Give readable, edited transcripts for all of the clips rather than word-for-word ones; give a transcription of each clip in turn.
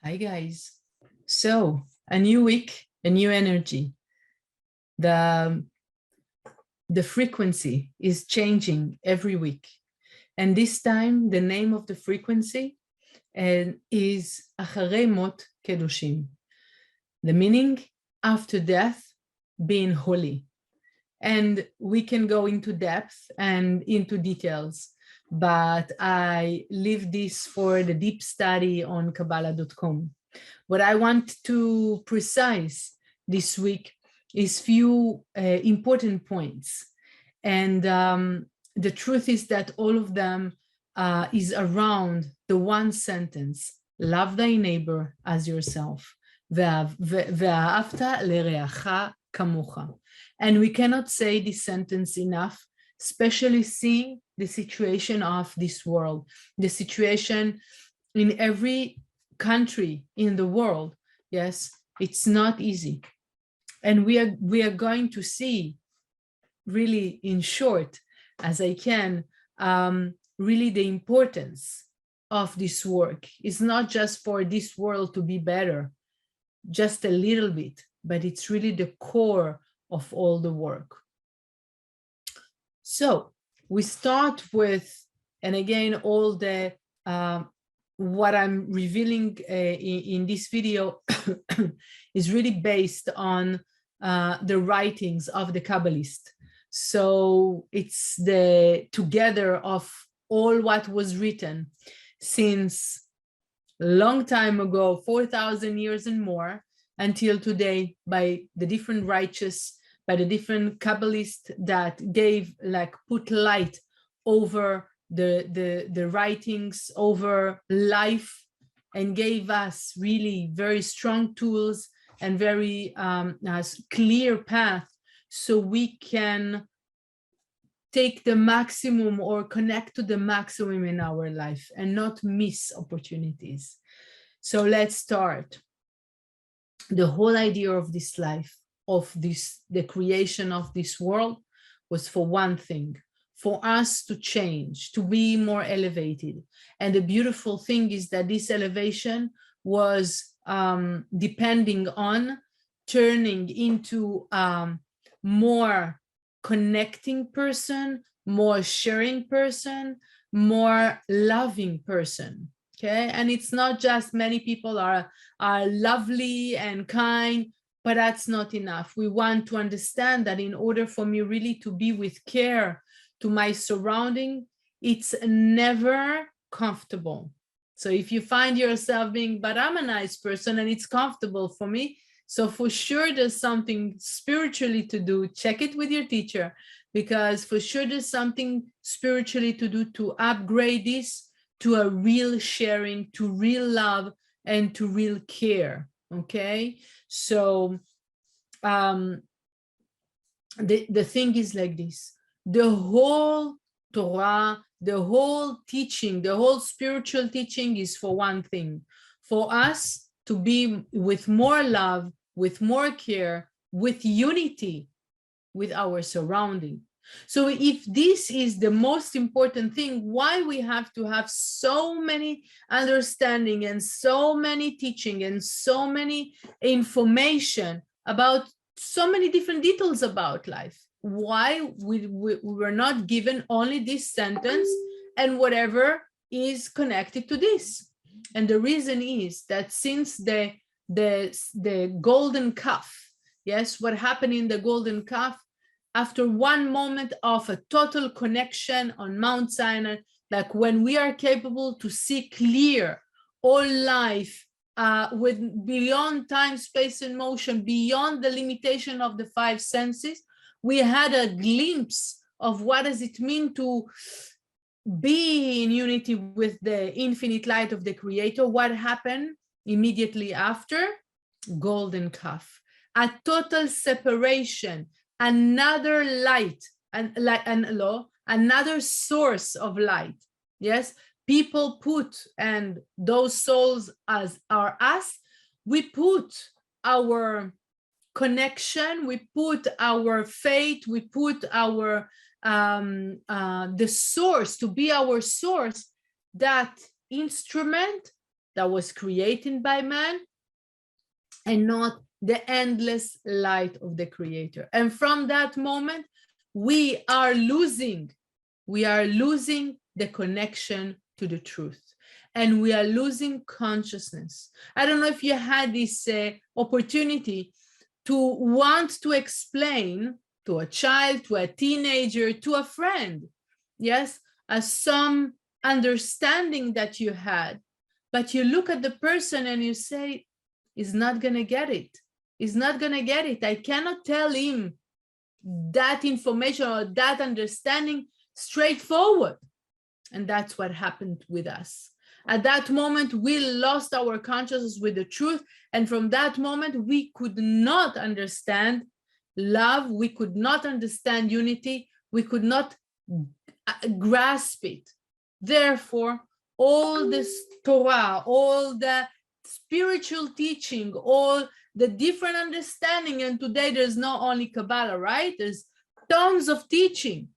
Hi guys. So a new week, a new energy. The frequency is changing every week. And this time the name of the frequency is Acharei-Mot Kedoshim. The meaning after death being holy. And we can go into depth and into details, but I leave this for the deep study on Kabbalah.com. What I want to precise this week is few important points. And the truth is that all of them is around the one sentence, love thy neighbor as yourself. ואהבת לרעך כמוך. And we cannot say this sentence enough, especially seeing the situation of this world, the situation in every country in the world. Yes, it's not easy. And we are going to see, really in short, as I can, really the importance of this work. It's not just for this world to be better, just a little bit, but it's really the core of all the work. So we start with, and again, all the what I'm revealing in this video is really based on the writings of the Kabbalists. So it's the together of all what was written since a long time ago, 4,000 years and more, until today, by the different righteous, by the different Kabbalists that gave, like, put light over the writings, over life, and gave us really very strong tools and very clear path, so we can take the maximum or connect to the maximum in our life and not miss opportunities. So let's start. The whole idea of this life, of this, the creation of this world, was for one thing, for us to change, to be more elevated. And the beautiful thing is that this elevation was depending on turning into more connecting person, more sharing person, more loving person. Okay, and it's not just many people are lovely and kind, but that's not enough. We want to understand that in order for me really to be with care to my surrounding, it's never comfortable. So if you find yourself being, but I'm a nice person and it's comfortable for me, so for sure there's something spiritually to do. Check it with your teacher, because for sure there's something spiritually to do to upgrade this to a real sharing, to real love, and to real care. Okay, so the thing is like this: the whole Torah, the whole teaching, the whole spiritual teaching is for one thing, for us to be with more love, with more care, with unity with our surrounding. So if this is the most important thing, why we have to have so many understanding and so many teaching and so many information about so many different details about life? Why we were not given only this sentence and whatever is connected to this? And the reason is that since the golden calf, yes, what happened in the golden calf, after one moment of a total connection on Mount Sinai, like when we are capable to see clear all life with beyond time, space, and motion, beyond the limitation of the five senses, we had a glimpse of what does it mean to be in unity with the infinite light of the Creator. What happened immediately after? Golden calf, a total separation, another light, and another source of light. Yes, people put, and those souls as are us, we put our connection, we put our faith, we put our the source, to be our source, that instrument that was created by man, and not the endless light of the creator. And from that moment, we are losing the connection to the truth, and we are losing consciousness. I don't know if you had this opportunity to want to explain to a child, to a teenager, to a friend, yes, some understanding that you had, but you look at the person and you say, he's not gonna get it. He's not gonna get it. I cannot tell him that information or that understanding straightforward. And that's what happened with us. At that moment, we lost our consciousness with the truth. And from that moment, we could not understand love. We could not understand unity. We could not grasp it. Therefore, all this Torah, all the spiritual teaching, all the different understanding, and today there's not only Kabbalah, right? There's tons of teaching.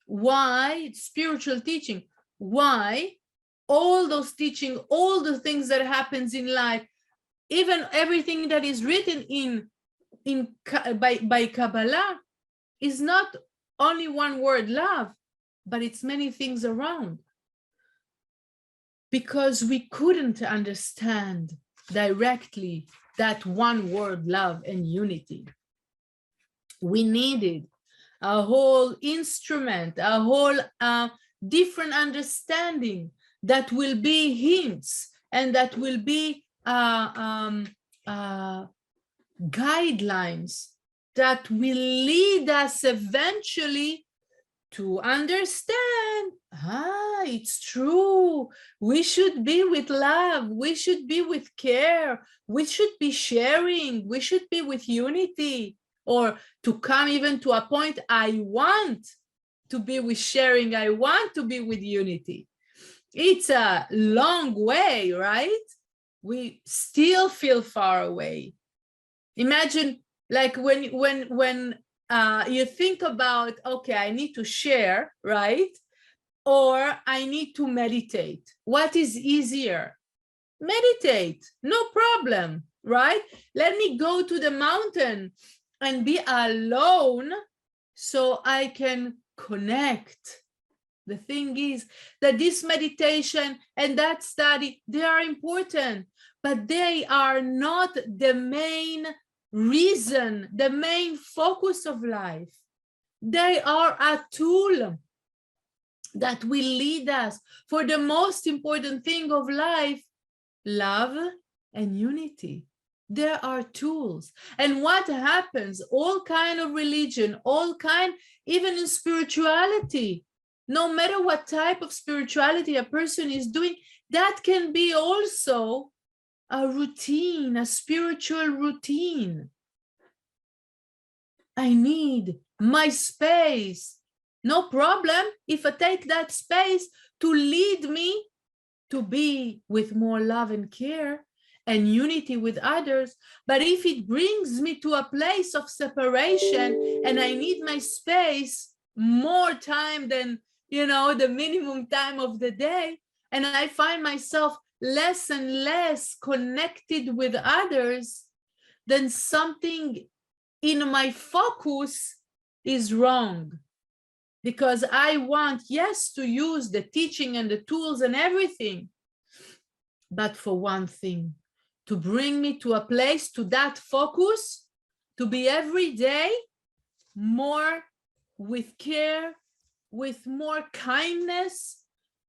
Why? Spiritual teaching. Why? All those teaching, all the things that happens in life, even everything that is written by Kabbalah is not only one word, love, but it's many things around. Because we couldn't understand directly that one word, love and unity. We needed a whole instrument, a whole different understanding that will be hints and that will be guidelines that will lead us eventually to understand, it's true. We should be with love. We should be with care. We should be sharing. We should be with unity. Or to come even to a point, I want to be with sharing. I want to be with unity. It's a long way, right? We still feel far away. Imagine like when you think about, okay, I need to share, right? Or I need to meditate. What is easier? Meditate, no problem, right? Let me go to the mountain and be alone so I can connect. The thing is that this meditation and that study, they are important, but they are not the main reason, the main focus of life. They are a tool that will lead us for the most important thing of life, love and unity. There are tools. And what happens, all kind of religion, all kind, even in spirituality, no matter what type of spirituality a person is doing, that can be also a routine, a spiritual routine. I need my space. No problem if I take that space to lead me to be with more love and care and unity with others. But if it brings me to a place of separation and I need my space more time than, the minimum time of the day, and I find myself less and less connected with others, then something in my focus is wrong. Because I want, yes, to use the teaching and the tools and everything, but for one thing, to bring me to a place, to that focus, to be every day more with care, with more kindness,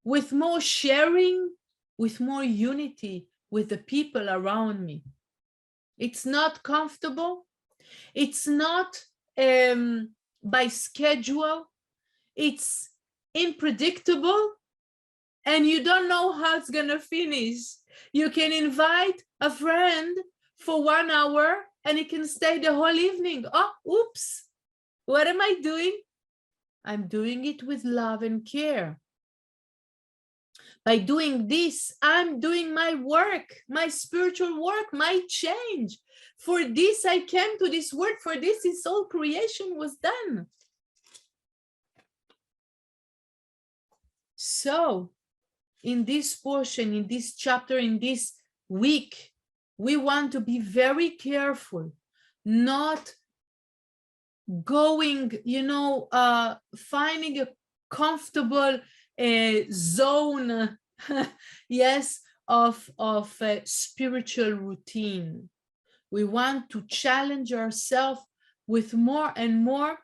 with more sharing, with more unity with the people around me. It's not comfortable. It's not by schedule. It's unpredictable, and you don't know how it's going to finish. You can invite a friend for 1 hour and he can stay the whole evening. Oh, oops. What am I doing? I'm doing it with love and care. By doing this, I'm doing my work, my spiritual work, my change. For this, I came to this world. For this, this whole creation was done. So in this portion, in this chapter, in this week, we want to be very careful, not going, finding a comfortable zone, yes, of spiritual routine. We want to challenge ourselves with more and more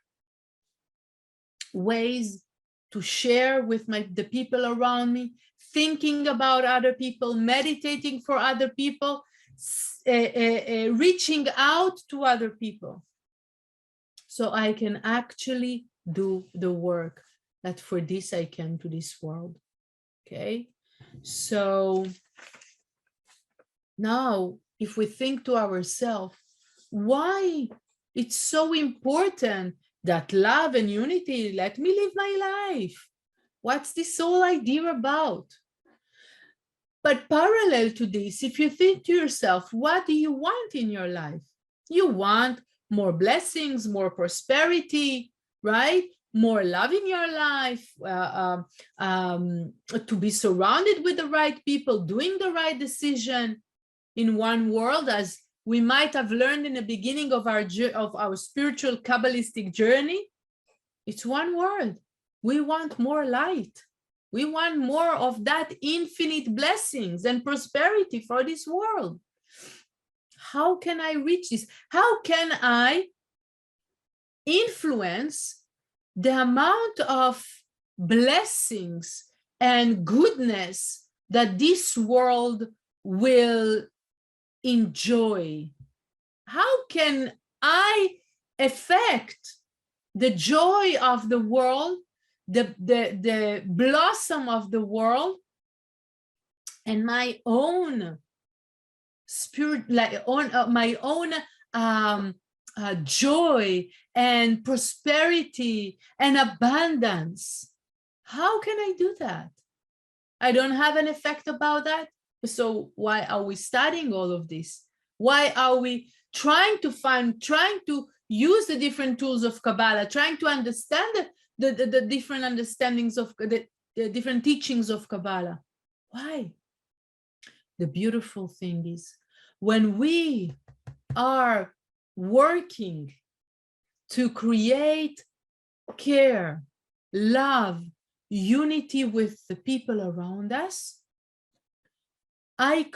ways to share with the people around me, thinking about other people, meditating for other people, reaching out to other people, so I can actually do the work that for this I came to this world. Okay, so now if we think to ourselves, why it's so important that love and unity, let me live my life. What's this whole idea about? But parallel to this, if you think to yourself, what do you want in your life? You want more blessings, more prosperity, right? More love in your life, to be surrounded with the right people, doing the right decision in one world, as we might have learned in the beginning of our spiritual Kabbalistic journey. It's one world. We want more light. We want more of that infinite blessings and prosperity for this world. How can I reach this? How can I influence the amount of blessings and goodness that this world will enjoy? How can I affect the joy of the world, the blossom of the world, and my own spirit, like my own joy and prosperity and abundance? How can I do that? I don't have an effect about that. So why are we studying all of this? Why are we trying to use the different tools of Kabbalah, trying to understand the different understandings of the different teachings of Kabbalah? Why? The beautiful thing is, when we are working to create care, love, unity with the people around us, I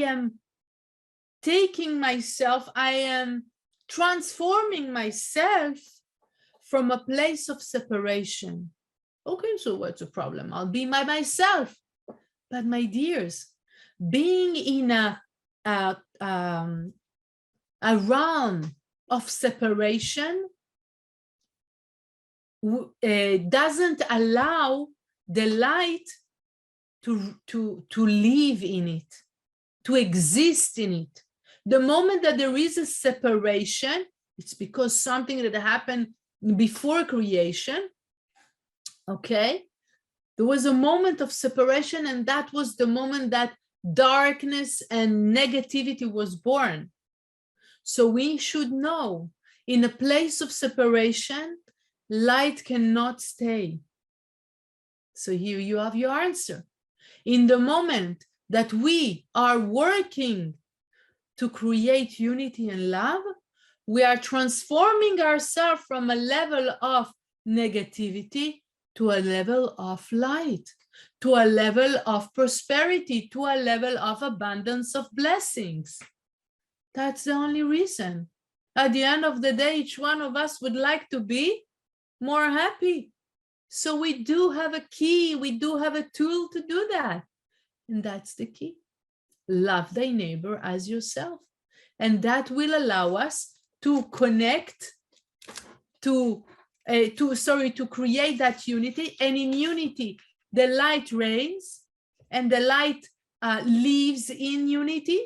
am taking myself, I am transforming myself from a place of separation. Okay, so what's the problem? I'll be by myself. But my dears, being in a realm of separation doesn't allow the light to live in it, to exist in it. The moment that there is a separation, it's because something that happened before creation, okay? There was a moment of separation, and that was the moment that darkness and negativity was born. So we should know, in a place of separation, light cannot stay. So here you have your answer. In the moment that we are working to create unity and love, we are transforming ourselves from a level of negativity to a level of light, to a level of prosperity, to a level of abundance of blessings. That's the only reason. At the end of the day, each one of us would like to be more happy. So we do have a key, we do have a tool to do that. And that's the key. Love thy neighbor as yourself. And that will allow us to connect, to create that unity. And in unity, the light reigns and the light lives in unity.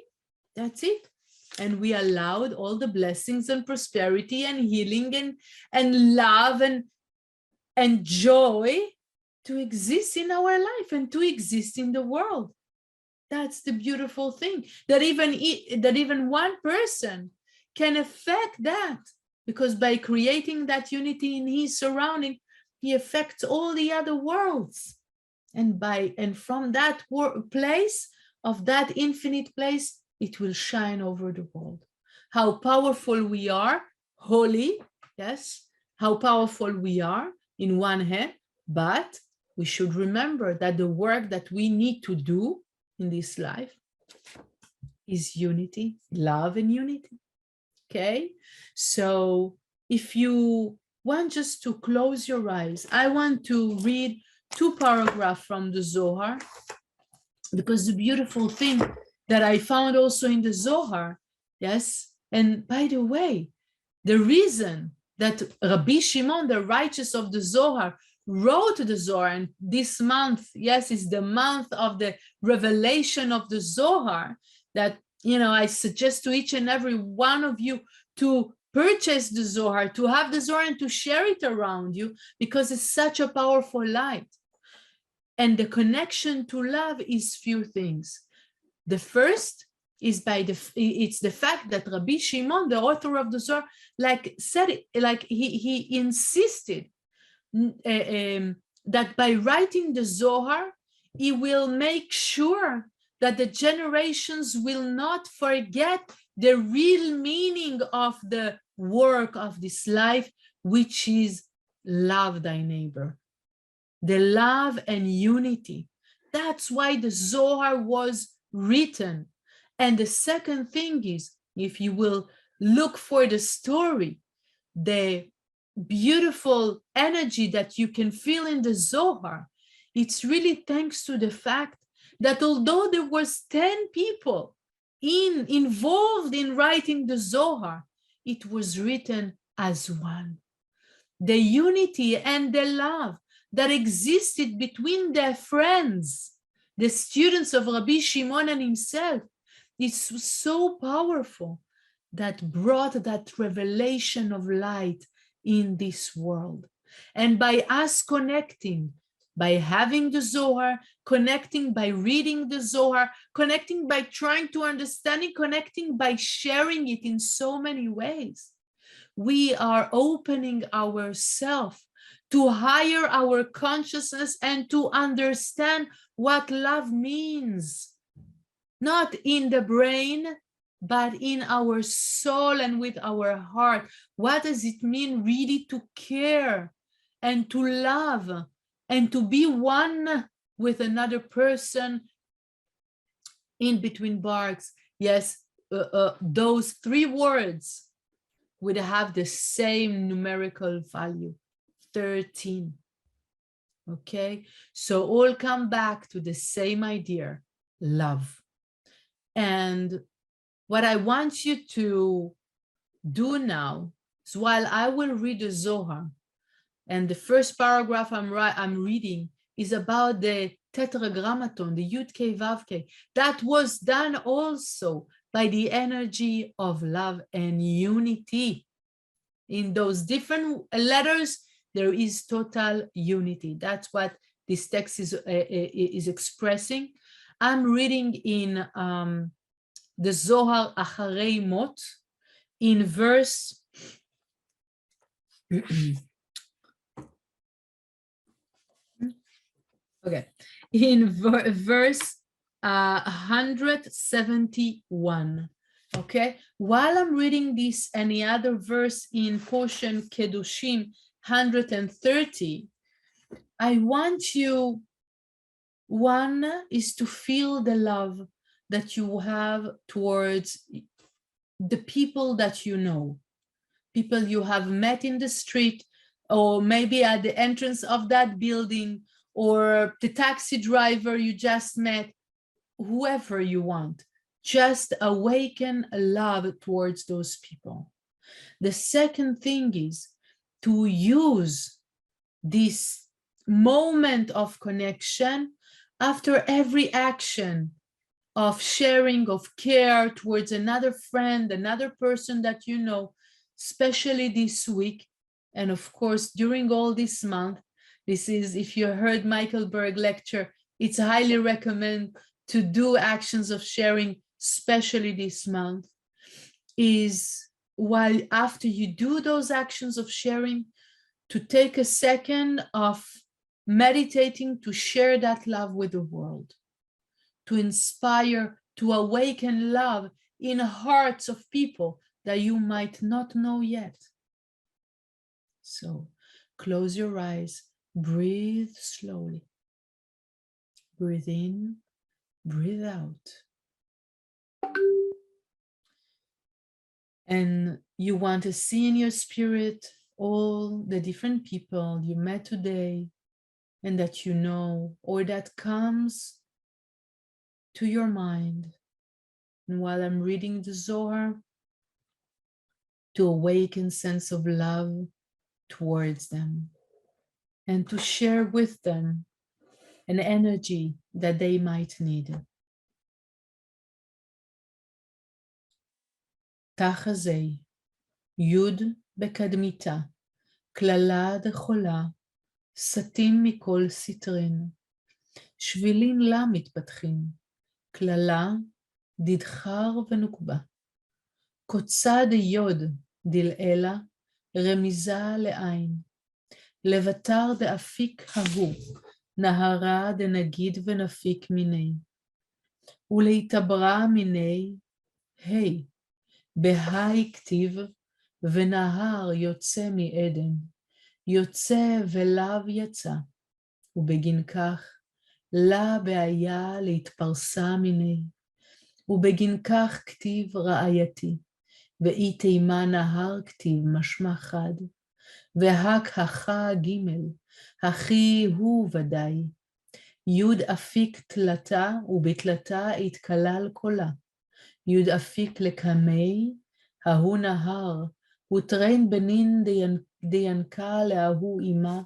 That's it. And we allowed all the blessings and prosperity and healing and love and joy to exist in our life and to exist in the world. That's the beautiful thing, that even one person can affect that, because by creating that unity in his surrounding, he affects all the other worlds. And from that place, of that infinite place, it will shine over the world. How powerful we are, holy, yes, how powerful we are in one hand, but we should remember that the work that we need to do in this life is unity, love and unity. Okay, so if you want just to close your eyes, I want to read 2 paragraphs from the Zohar, because the beautiful thing that I found also in the Zohar, yes, and by the way, the reason that Rabbi Shimon, the righteous of the Zohar, wrote the Zohar, and this month, yes, is the month of the revelation of the Zohar, that, you know, I suggest to each and every one of you to purchase the Zohar, to have the Zohar and to share it around you, because it's such a powerful light. And the connection to love is few things. The first is it's the fact that Rabbi Shimon, the author of the Zohar, like said, like he insisted that by writing the Zohar, he will make sure that the generations will not forget the real meaning of the work of this life, which is love thy neighbor, the love and unity. That's why the Zohar was written. And the second thing is, if you will look for the story, the beautiful energy that you can feel in the Zohar, it's really thanks to the fact that although there was 10 people involved in writing the Zohar, it was written as one. The unity and the love that existed between their friends, the students of Rabbi Shimon and himself, it's so powerful that brought that revelation of light in this world. And by us connecting, by having the Zohar, connecting by reading the Zohar, connecting by trying to understand it, connecting by sharing it in so many ways, we are opening ourselves to higher our consciousness and to understand what love means, not in the brain, but in our soul and with our heart. What does it mean really to care and to love and to be one with another person in between barks? Yes, those 3 words would have the same numerical value, 13. Okay, so all come back to the same idea, love. And what I want you to do now is, while I will read the Zohar, and the first paragraph I'm reading is about the tetragrammaton, the Yud K Vav K, that was done also by the energy of love and unity. In those different letters, there is total unity. That's what this text is expressing. I'm reading in the Zohar Acharei-Mot in verse okay, in verse 171. Okay, while I'm reading this, any other verse in portion Kedushim 130, I want you, one is to feel the love that you have towards the people that you know, people you have met in the street, or maybe at the entrance of that building, or the taxi driver you just met, whoever you want. Just awaken a love towards those people. The second thing is to use this moment of connection after every action of sharing, of care towards another friend, another person that you know, especially this week. And of course, during all this month, this is, if you heard Michael Berg lecture, it's highly recommend to do actions of sharing, especially this month, is while after you do those actions of sharing, to take a second of meditating to share that love with the world, to inspire, to awaken love in hearts of people that you might not know yet. So close your eyes, breathe slowly. Breathe in, breathe out. And you want to see in your spirit all the different people you met today and that you know, or that comes to your mind. And while I'm reading the Zohar, to awaken sense of love towards them and to share with them an energy that they might need. תחזי, יוד בקדמיתה, כללה דחולה, סטים מכל סטרין, שבילין לה מתפתחים, כללה דדחר ונוקבה, קוצה דיוד דלעילה, רמיזה לעין, לבטר דאפיק ההוא, נהרה דנגיד ונפיק מיני, ולהתברא מיני, היי, בהי כתיב, ונהר יוצא מעדן, יוצא ולאו יצא, ובגין כך, לה בעיה להתפרסה מיני, ובגין כך כתיב רעייתי, ואי תימה נהר כתיב משמע חד, והק הכה גימל, הכי הוא ודאי, יוד אפיק תלתה, ובתלתה התקלל קולה, יוד אפיק לקמי, ההוא נהר, וטרין בנין דיינקה להוא אימה,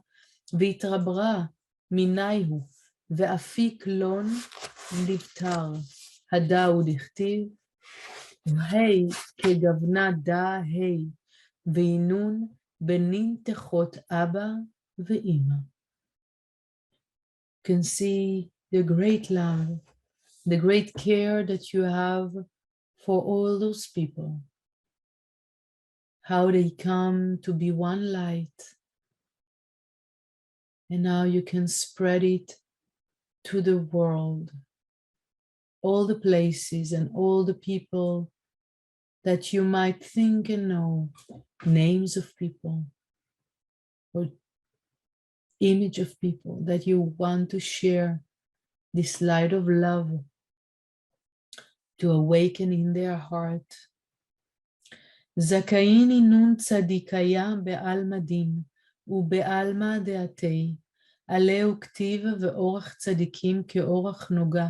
והתרברה מיני הוא, ואפיק לון לבטר, הדאו דכתיב, והי כגוונה דה הי, ואינון בנין תחות אבא ואימא. You can see the great love, the great care that you have for all those people, how they come to be one light, and now you can spread it to the world, all the places and all the people that you might think and know, names of people or image of people that you want to share this light of love to awaken in their heart. זכאיני נון צדיקיה בעלמא דין ובעלמא דעתי, עליהו כתיב ואורח צדיקים כאורח נוגה,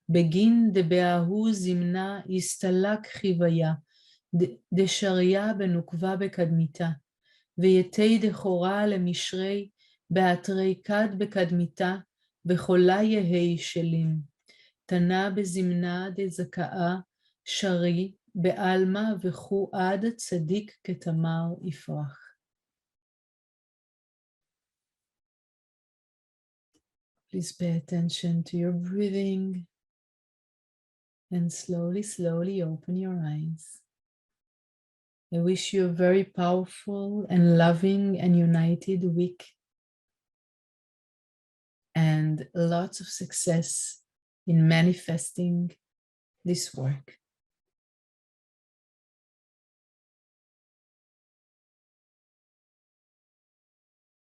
בגין דבההוא זמנה הסתלק חיוויה, דשריה בנוקבה בקדמיתה, ויתי דחורה למשרי באתרי כד בקדמיתה, בחולה יהי שלים, תנה בזמנה דזכאה שרי, בעלמא וכו עד צדיק כתמר יפרח. Please pay attention to your breathing and slowly, slowly open your eyes. I wish you a very powerful and loving and united week and lots of success in manifesting this work.